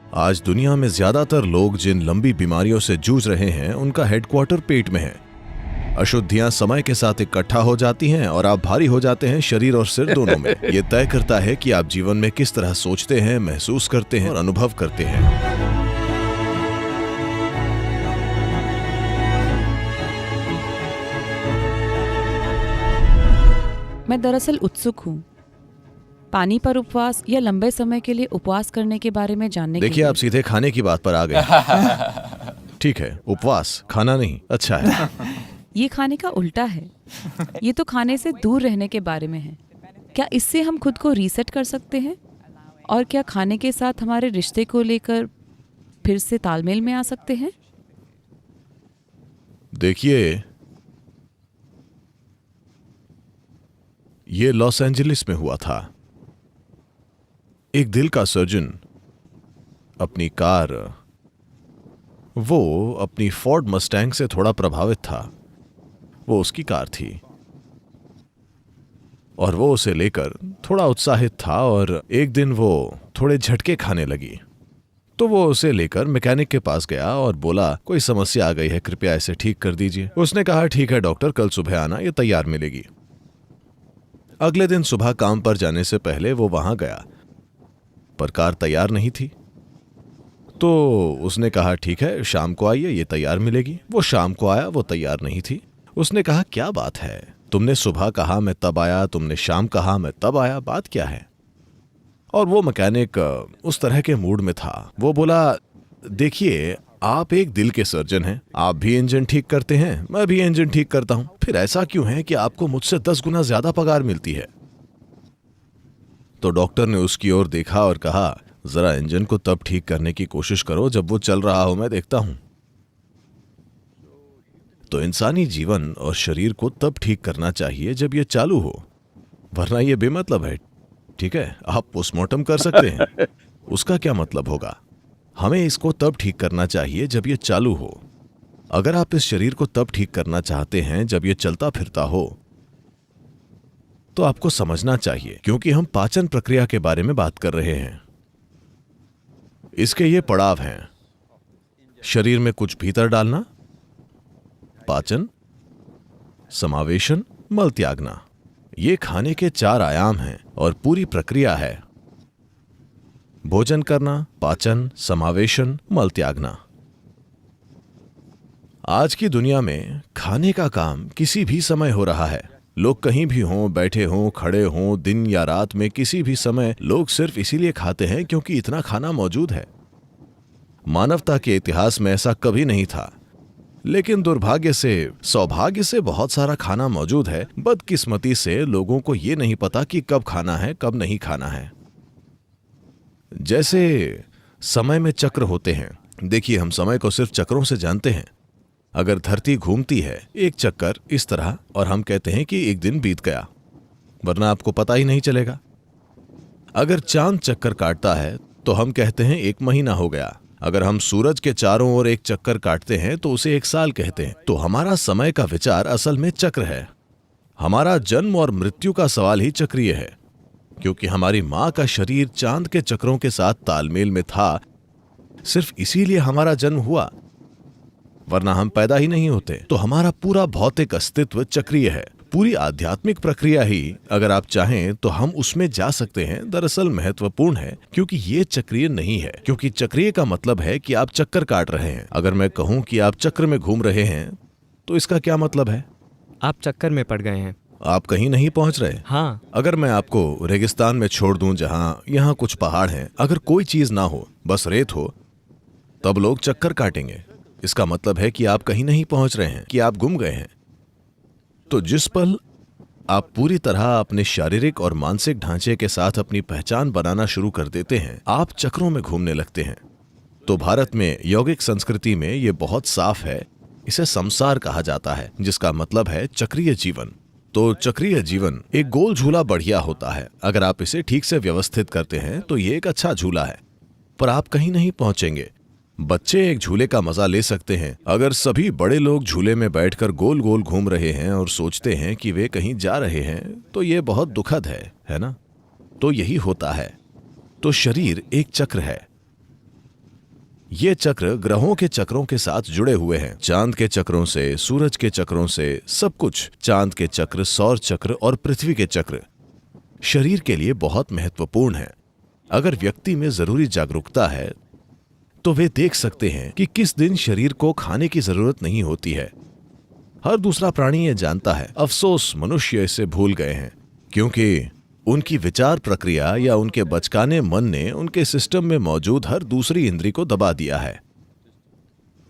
आज दुनिया में ज्यादातर लोग जिन लंबी बीमारियों से जूझ रहे हैं उनका हेडक्वार्टर पेट में है। अशुद्धियां समय के साथ इकट्ठा हो जाती हैं और आप भारी हो जाते हैं, शरीर और सिर दोनों में। ये तय करता है कि आप जीवन में किस तरह सोचते हैं, महसूस करते हैं और अनुभव करते हैं। मैं दरअसल उत्सुक हूँ पानी पर उपवास या लंबे समय के लिए उपवास करने के बारे में जानने के लिए। देखिए, आप सीधे खाने की बात पर आ गए। ठीक है, उपवास खाना नहीं, अच्छा है। ये खाने का उल्टा है। ये तो खाने से दूर रहने के बारे में है। क्या इससे हम खुद को रीसेट कर सकते हैं? और क्या खाने के साथ हमारे रिश्ते को लेकर फिर से तालमेल में आ सकते हैं? देखिए, ये लॉस एंजलिस में हुआ था। एक दिल का सर्जन अपनी कार, वो अपनी फोर्ड मस्टैंग से थोड़ा प्रभावित था। वो उसकी कार थी और वो उसे लेकर थोड़ा उत्साहित था और एक दिन वो थोड़े झटके खाने लगी। तो वो उसे लेकर मैकेनिक के पास गया और बोला, कोई समस्या आ गई है, कृपया इसे ठीक कर दीजिए। उसने कहा, ठीक है डॉक्टर, कल सुबह आना, ये तैयार मिलेगी। अगले दिन सुबह काम पर जाने से पहले वो वहां गया, पर कार तैयार नहीं थी। तो उसने कहा, ठीक है शाम को आइए, ये तैयार मिलेगी। वो शाम को आया, वो तैयार नहीं थी। उसने कहा, क्या बात है, तुमने सुबह कहा मैं तब आया, तुमने शाम कहा मैं तब आया, बात क्या है? और वो मैकेनिक उस तरह के मूड में था। वो बोला, देखिए आप एक दिल के सर्जन हैं, आप भी इंजन ठीक करते हैं, मैं भी इंजन ठीक करता हूं, फिर ऐसा क्यों है कि आपको मुझसे 10 गुना ज्यादा पगार मिलती है? तो डॉक्टर ने उसकी ओर देखा और कहा, जरा इंजन को तब ठीक करने की कोशिश करो जब वो चल रहा हो, मैं देखता हूं। तो इंसानी जीवन और शरीर को तब ठीक करना चाहिए जब ये चालू हो, वरना ये बेमतलब है। ठीक है, आप पोस्टमार्टम कर सकते हैं, उसका क्या मतलब होगा? हमें इसको तब ठीक करना चाहिए जब ये चालू हो। अगर आप इस शरीर को तब ठीक करना चाहते हैं जब ये चलता फिरता हो, तो आपको समझना चाहिए, क्योंकि हम पाचन प्रक्रिया के बारे में बात कर रहे हैं। इसके ये पड़ाव हैं, शरीर में कुछ भीतर डालना, पाचन, समावेशन, मल त्यागना। ये खाने के 4 आयाम हैं और पूरी प्रक्रिया है। भोजन करना, पाचन, समावेशन, मल त्यागना। आज की दुनिया में खाने का काम किसी भी समय हो रहा है। लोग कहीं भी हों, बैठे हों, खड़े हों, दिन या रात में किसी भी समय लोग सिर्फ इसीलिए खाते हैं क्योंकि इतना खाना मौजूद है। मानवता के इतिहास में ऐसा कभी नहीं था, लेकिन दुर्भाग्य से, सौभाग्य से बहुत सारा खाना मौजूद है। बदकिस्मती से लोगों को यह नहीं पता कि कब खाना है, कब नहीं खाना है। जैसे समय में चक्र होते हैं। देखिए, हम समय को सिर्फ चक्रों से जानते हैं। अगर धरती घूमती है एक चक्कर इस तरह, और हम कहते हैं कि एक दिन बीत गया, वरना आपको पता ही नहीं चलेगा। अगर चांद चक्कर काटता है तो हम कहते हैं 1 महीना हो गया। अगर हम सूरज के चारों ओर एक चक्कर काटते हैं तो उसे 1 साल कहते हैं। तो हमारा समय का विचार असल में चक्र है। हमारा जन्म और मृत्यु का सवाल ही चक्रीय है, क्योंकि हमारी मां का शरीर चांद के चक्रों के साथ तालमेल में था। सिर्फ इसीलिए हमारा जन्म हुआ, वरना हम पैदा ही नहीं होते। तो हमारा पूरा भौतिक अस्तित्व चक्रीय है। पूरी आध्यात्मिक प्रक्रिया ही, अगर आप चाहें तो हम उसमें जा सकते हैं, दरअसल महत्वपूर्ण है, क्योंकि ये चक्रीय नहीं है। क्योंकि चक्रीय का मतलब है कि आप चक्कर काट रहे हैं। अगर मैं कहूं कि आप चक्र में घूम रहे हैं, तो इसका क्या मतलब है? आप चक्कर में पड़ गए हैं, आप कहीं नहीं पहुंच रहे। हाँ। अगर मैं आपको रेगिस्तान में छोड़ दूं जहां यहाँ कुछ पहाड़ हैं, अगर कोई चीज ना हो, बस रेत हो, तब लोग चक्कर काटेंगे। इसका मतलब है कि आप कहीं नहीं पहुंच रहे हैं, कि आप गुम गए हैं। तो जिस पल आप पूरी तरह अपने शारीरिक और मानसिक ढांचे के साथ अपनी पहचान बनाना शुरू कर देते हैं, आप चक्रों में घूमने लगते हैं। तो भारत में यौगिक संस्कृति में यह बहुत साफ है, इसे संसार कहा जाता है, जिसका मतलब है चक्रीय जीवन। तो चक्रीय जीवन एक गोल झूला बढ़िया होता है। अगर आप इसे ठीक से व्यवस्थित करते हैं तो ये एक अच्छा झूला है, पर आप कहीं नहीं पहुंचेंगे। बच्चे एक झूले का मजा ले सकते हैं। अगर सभी बड़े लोग झूले में बैठकर गोल गोल घूम रहे हैं और सोचते हैं कि वे कहीं जा रहे हैं, तो ये बहुत दुखद है ना? तो यही होता है। तो शरीर एक चक्र है। ये चक्र ग्रहों के चक्रों के साथ जुड़े हुए हैं। चांद के चक्रों से, सूरज के चक्रों से, सब कुछ। चांद के चक्र, सौर चक्र और पृथ्वी के चक्र शरीर के लिए बहुत महत्वपूर्ण है। अगर व्यक्ति में जरूरी जागरूकता है तो वे देख सकते हैं कि किस दिन शरीर को खाने की जरूरत नहीं होती है। हर दूसरा प्राणी ये जानता है, अफसोस मनुष्य इसे भूल गए हैं, क्योंकि उनकी विचार प्रक्रिया या उनके बचकाने मन ने उनके सिस्टम में मौजूद हर दूसरी इंद्री को दबा दिया है।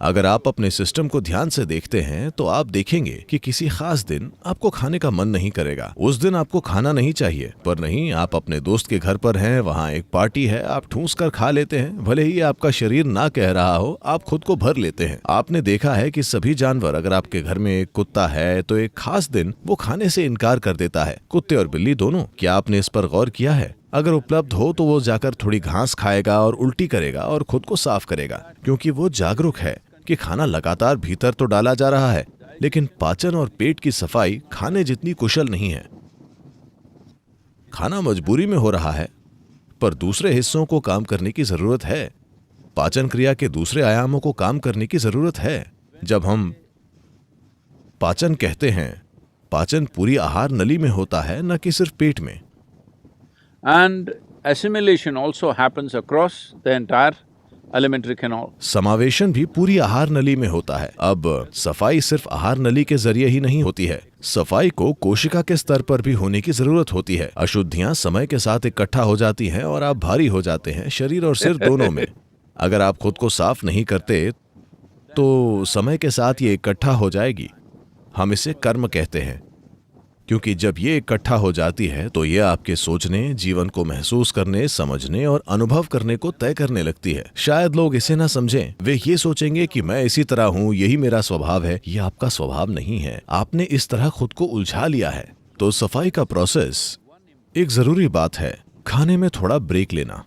अगर आप अपने सिस्टम को ध्यान से देखते हैं तो आप देखेंगे कि किसी खास दिन आपको खाने का मन नहीं करेगा। उस दिन आपको खाना नहीं चाहिए, पर नहीं, आप अपने दोस्त के घर पर हैं, वहां एक पार्टी है, आप ठूंस कर खा लेते हैं। भले ही आपका शरीर ना कह रहा हो, आप खुद को भर लेते हैं। आपने देखा है कि सभी जानवर, अगर आपके घर में एक कुत्ता है तो एक खास दिन वो खाने से इनकार कर देता है। कुत्ते और बिल्ली दोनों। क्या आपने इस पर गौर किया है? अगर उपलब्ध हो तो वो जाकर थोड़ी घास खाएगा और उल्टी करेगा और खुद को साफ करेगा, क्योंकि वो जागरूक है कि खाना लगातार भीतर तो डाला जा रहा है, लेकिन पाचन और पेट की सफाई खाने जितनी कुशल नहीं है। खाना मजबूरी में हो रहा है, पर दूसरे हिस्सों को काम करने की जरूरत है। पाचन क्रिया के दूसरे आयामों को काम करने की जरूरत है। जब हम पाचन कहते हैं, पाचन पूरी आहार नली में होता है, न कि सिर्फ पेट में। And assimilation also happens across the entire alimentary canal. समावेशन भी पूरी आहार नली में होता है। अब सफाई सिर्फ आहार नली के जरिए ही नहीं होती है, सफाई को कोशिका के स्तर पर भी होने की जरूरत होती है। अशुद्धियां समय के साथ इकट्ठा हो जाती हैं और आप भारी हो जाते हैं, शरीर और सिर दोनों में। अगर आप खुद को साफ नहीं करते तो समय के साथ ये इकट्ठा हो जाएगी। हम इसे कर्म कहते हैं, क्योंकि जब ये इकट्ठा हो जाती है तो ये आपके सोचने, जीवन को महसूस करने, समझने और अनुभव करने को तय करने लगती है। शायद लोग इसे ना समझें, वे ये सोचेंगे कि मैं इसी तरह हूं, यही मेरा स्वभाव है। ये आपका स्वभाव नहीं है, आपने इस तरह खुद को उलझा लिया है। तो सफाई का प्रोसेस, एक जरूरी बात है खाने में थोड़ा ब्रेक लेना,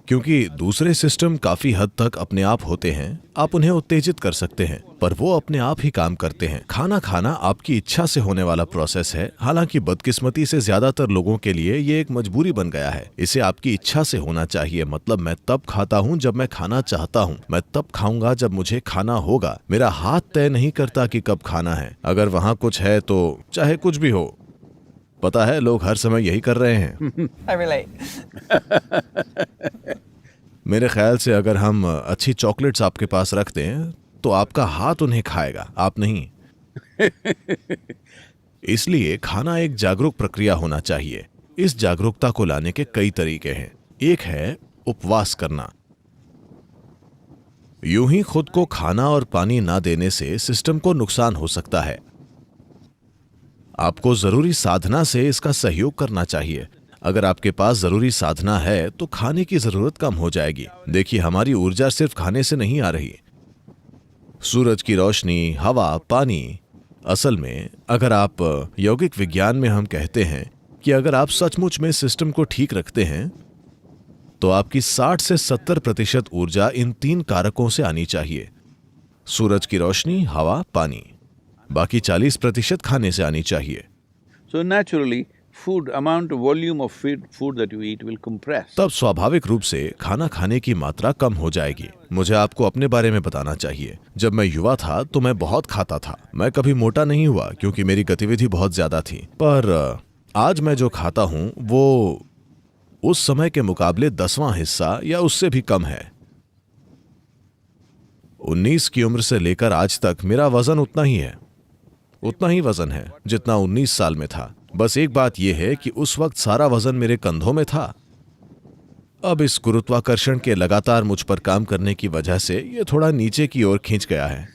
क्योंकि दूसरे सिस्टम काफी हद तक अपने आप होते हैं। आप उन्हें उत्तेजित कर सकते हैं, पर वो अपने आप ही काम करते हैं। खाना खाना आपकी इच्छा से होने वाला प्रोसेस है, हालांकि बदकिस्मती से ज्यादातर लोगों के लिए ये एक मजबूरी बन गया है। इसे आपकी इच्छा से होना चाहिए। मतलब मैं तब खाता हूँ जब मैं खाना चाहता हूँ, मैं तब खाऊंगा जब मुझे खाना होगा। मेरा हाथ तय नहीं करता कि कब खाना है। अगर वहाँ कुछ है तो चाहे कुछ भी हो। पता है, लोग हर समय यही कर रहे हैं। I relate. मेरे ख्याल से अगर हम अच्छी चॉकलेट्स आपके पास रख दें तो आपका हाथ उन्हें खाएगा, आप नहीं। इसलिए खाना एक जागरूक प्रक्रिया होना चाहिए। इस जागरूकता को लाने के कई तरीके हैं। एक है उपवास करना। यूं ही खुद को खाना और पानी ना देने से सिस्टम को नुकसान हो सकता है। आपको जरूरी साधना से इसका सहयोग करना चाहिए। अगर आपके पास जरूरी साधना है तो खाने की जरूरत कम हो जाएगी। देखिए, हमारी ऊर्जा सिर्फ खाने से नहीं आ रही। सूरज की रोशनी, हवा, पानी। असल में अगर आप यौगिक विज्ञान में हम कहते हैं कि अगर आप सचमुच में सिस्टम को ठीक रखते हैं तो आपकी 60 से 70% ऊर्जा इन 3 कारकों से आनी चाहिए। सूरज की रोशनी, हवा, पानी। बाकी 40% खाने से आनी चाहिए। So naturally, amount of volume of food that you eat will compress. तब स्वाभाविक रूप से खाना खाने की मात्रा कम हो जाएगी। मुझे आपको अपने बारे में बताना चाहिए। जब मैं युवा था तो मैं बहुत खाता था। मैं कभी मोटा नहीं हुआ क्योंकि मेरी गतिविधि बहुत ज्यादा थी, पर आज मैं जो खाता हूँ वो उस समय के मुकाबले 10वां हिस्सा या उससे भी कम है। 19 की उम्र से लेकर आज तक मेरा वजन उतना ही वजन है जितना 19 साल में था। बस एक बात यह है कि उस वक्त सारा वजन मेरे कंधों में था। अब इस गुरुत्वाकर्षण के लगातार मुझ पर काम करने की वजह से यह थोड़ा नीचे की ओर खींच गया है,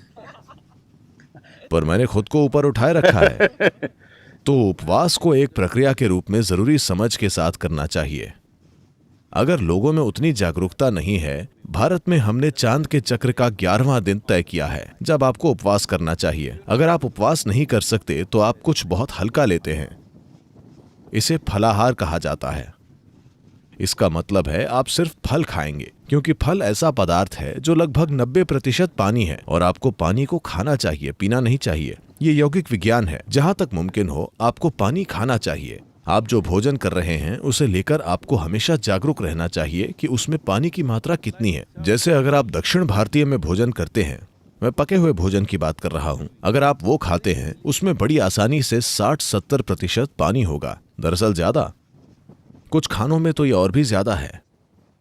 पर मैंने खुद को ऊपर उठाए रखा है। तो उपवास को एक प्रक्रिया के रूप में जरूरी समझ के साथ करना चाहिए। अगर लोगों में उतनी जागरूकता नहीं है, भारत में हमने चांद के चक्र का 11वां दिन तय किया है जब आपको उपवास करना चाहिए। अगर आप उपवास नहीं कर सकते तो आप कुछ बहुत हल्का लेते हैं। इसे फलाहार कहा जाता है। इसका मतलब है आप सिर्फ फल खाएंगे, क्योंकि फल ऐसा पदार्थ है जो लगभग 90% पानी है और आपको पानी को खाना चाहिए, पीना नहीं चाहिए। ये यौगिक विज्ञान है। जहां तक मुमकिन हो आपको पानी खाना चाहिए। आप जो भोजन कर रहे हैं उसे लेकर आपको हमेशा जागरूक रहना चाहिए कि उसमें पानी की मात्रा कितनी है। जैसे अगर आप दक्षिण भारतीय में भोजन करते हैं, मैं पके हुए भोजन की बात कर रहा हूं, अगर आप वो खाते हैं उसमें बड़ी आसानी से 60-70% पानी होगा। दरअसल ज्यादा, कुछ खानों में तो ये और भी ज्यादा है।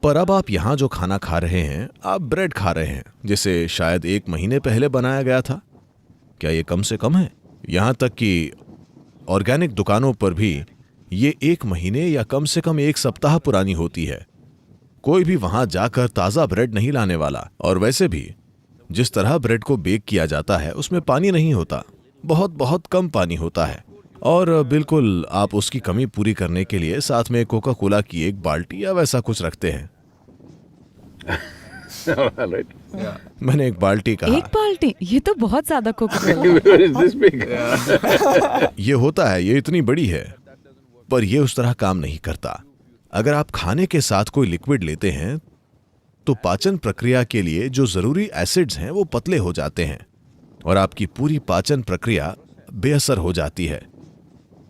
पर अब आप यहाँ जो खाना खा रहे हैं, आप ब्रेड खा रहे हैं जिसे शायद 1 महीने पहले बनाया गया था। क्या ये कम से कम है? यहाँ तक कि ऑर्गेनिक दुकानों पर भी ये 1 महीने या कम से कम 1 सप्ताह पुरानी होती है। कोई भी वहां जाकर ताजा ब्रेड नहीं लाने वाला। और वैसे भी जिस तरह ब्रेड को बेक किया जाता है उसमें पानी नहीं होता, बहुत बहुत कम पानी होता है। और बिल्कुल आप उसकी कमी पूरी करने के लिए साथ में कोका कोला की 1 बाल्टी या वैसा कुछ रखते हैं। Right. मैंने 1 बाल्टी कहा। 1 बाल्टी? ये तो बहुत ज्यादा Coca Where is this big? ये होता है, ये इतनी बड़ी है, पर ये उस तरह काम नहीं करता। अगर आप खाने के साथ कोई लिक्विड लेते हैं तो पाचन प्रक्रिया के लिए जो जरूरी एसिड्स हैं वो पतले हो जाते हैं और आपकी पूरी पाचन प्रक्रिया बेअसर हो जाती है।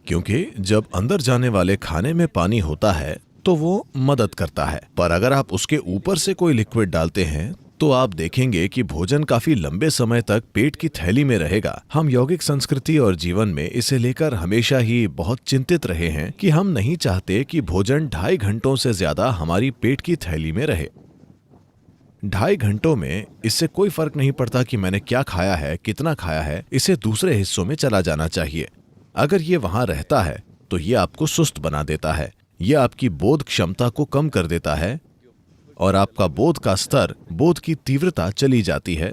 क्योंकि जब अंदर जाने वाले खाने में पानी होता है तो वो मदद करता है। पर अगर आप उसके ऊपर से कोई लिक्विड डालते हैं तो आप देखेंगे कि भोजन काफी लंबे समय तक पेट की थैली में रहेगा। हम यौगिक संस्कृति और जीवन में इसे लेकर हमेशा ही बहुत चिंतित रहे हैं कि हम नहीं चाहते कि भोजन 2.5 घंटों से ज्यादा हमारी पेट की थैली में रहे। 2.5 घंटों में इससे कोई फर्क नहीं पड़ता कि मैंने क्या खाया है, कितना खाया है, इसे दूसरे हिस्सों में चला जाना चाहिए। अगर ये वहां रहता है तो ये आपको सुस्त बना देता है, ये आपकी बोध क्षमता को कम कर देता है और आपका बोध का स्तर, बोध की तीव्रता चली जाती है,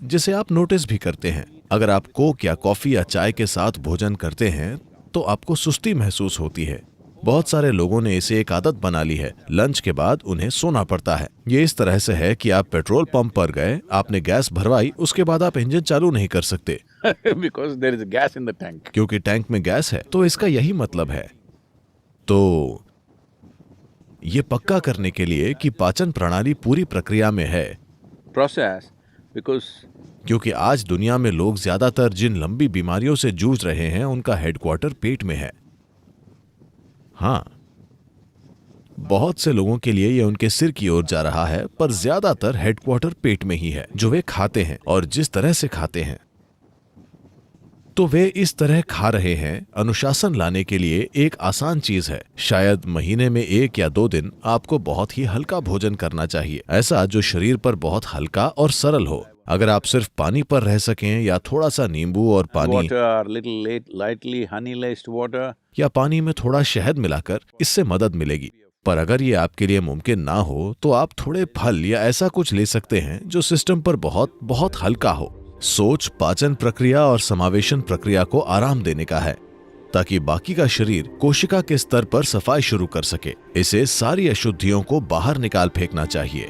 जिसे आप नोटिस भी करते हैं। अगर आप कोक या कॉफी या चाय के साथ भोजन करते हैं तो आपको सुस्ती महसूस होती है। बहुत सारे लोगों ने इसे एक आदत बना ली है, लंच के बाद उन्हें सोना पड़ता है। ये इस तरह से है कि आप पेट्रोल पंप पर गए, आपने गैस भरवाई, उसके बाद आप इंजन चालू नहीं कर सकते Because there is gas in the tank. क्योंकि टैंक में गैस है। तो इसका यही मतलब है। तो ये पक्का करने के लिए कि पाचन प्रणाली पूरी प्रक्रिया में है, Process, because क्योंकि आज दुनिया में लोग ज्यादातर जिन लंबी बीमारियों से जूझ रहे हैं उनका हेडक्वार्टर पेट में है। हाँ, बहुत से लोगों के लिए ये उनके सिर की ओर जा रहा है, पर ज्यादातर हेडक्वार्टर पेट में ही है। जो वे खाते हैं और जिस तरह से खाते हैं, तो वे इस तरह खा रहे हैं। अनुशासन लाने के लिए एक आसान चीज है, शायद महीने में 1 या 2 दिन आपको बहुत ही हल्का भोजन करना चाहिए, ऐसा जो शरीर पर बहुत हल्का और सरल हो। अगर आप सिर्फ पानी पर रह सकें या थोड़ा सा नींबू और पानी water, little lightly honey-laced water. या पानी में थोड़ा शहद मिलाकर, इससे मदद मिलेगी। पर अगर ये आपके लिए मुमकिन ना हो तो आप थोड़े फल या ऐसा कुछ ले सकते हैं जो सिस्टम पर बहुत बहुत हल्का हो। सोच पाचन प्रक्रिया और समावेशन प्रक्रिया को आराम देने का है, ताकि बाकी का शरीर कोशिका के स्तर पर सफाई शुरू कर सके। इसे सारी अशुद्धियों को बाहर निकाल फेंकना चाहिए।